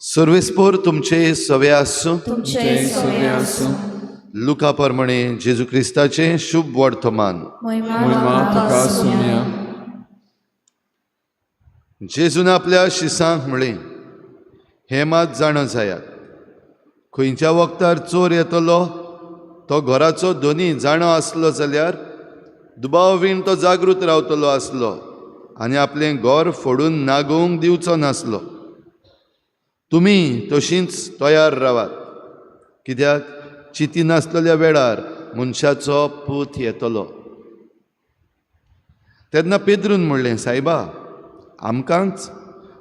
सर्वेस्पोर तुमचे सवे आसूं. लुका प्रमाणे जेजू क्रिस्ताचे शुभ वर्तमान. जेजून आपल्या शिसांक म्हळें, हें मात जाणो जायात, खंयच्या वक्तार चोर येतलो तो घराचो दोनी जाणो आसलो जाल्यार दुबाव तो जागृत रावतलो आसलो आनी आपलें घर फोडून नागोवंक दिवचो नासलो. तुमी तशींच तयार रावात, कित्याक चिती नासलेल्या वेळार मनशाचो पूत येतलो. तेन्ना पेद्रून म्हणलें, सायबा, आमकांच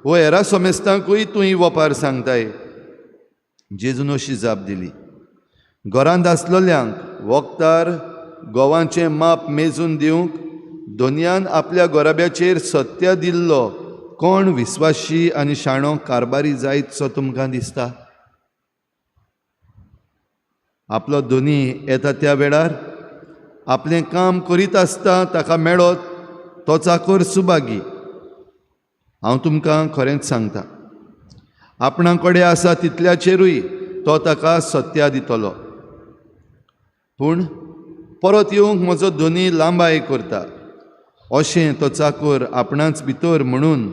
वो हेरा सोमेस्तांकूय तूं ही वपार सांगताय. जेजून अशी जाप दिली, घरांत आसलेल्यांक वक्तार गोवांचें माप मेजून दिवंक दोनयान आपल्या गोराब्याचेर सत्य दिल्लो कोण विस्वाशी आनी शाणो कारबारी जायतसो तुमकां दिसता? आपलो दोनी येता त्या वेळार आपलें काम करीत आसता ताका मेळत तो चाकर सुभागी. हांव तुमकां खरेंच सांगता, आपणा कडेन आसा तितल्याचेरूय तो ताका सत्या दितलो. पूण परत येवंक म्हजो दोनी लांबाय करता, अशें तो चाकर आपणाच भितर म्हणून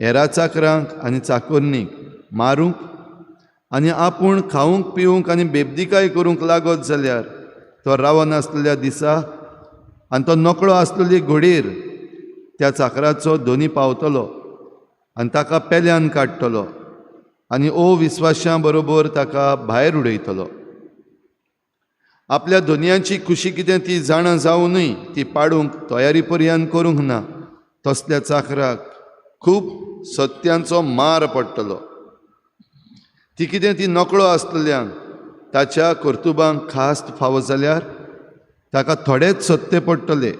हेरा चाकरांक आनी चाकरणीक मारूंक आनी आपूण खावंक पिवंक आनी बेबदिकाय करूंक लागत जाल्यार तो रावनासलेल्या दिसा आनी तो नकळो आसलेली घडीर त्या चाकराचो दोनी पावतलो आनी ताका पेल्यान काडटलो आनी विस्वाशां बरोबर ताका भायर उडयतलो. आपल्या दोनयांची खुशी कितें ती जाणा जावनूय ती पाडूंक तयारी पर्यंत करूंक ना तसल्या चाकराक खूब सत्यांचो मार पडटलो. ती कितें ती नकळो आसलेल्यांक ताच्या कर्तुबांक खास्त फावो जाल्यार ताका थोडेच सत्य पडटले.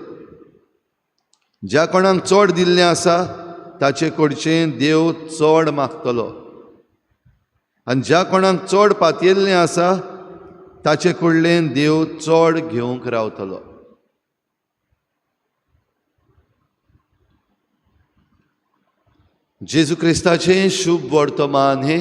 ज्या कोणाक चड दिल्लें आसा ताचे कडचें देव चड मागतलो आनी ज्या कोणाक चड पातयेल्लें आसा ताचे कडलें देव चड घेवंक रावतलो. जेजू क्रिस्ताचे शुभ वर्तमान हे.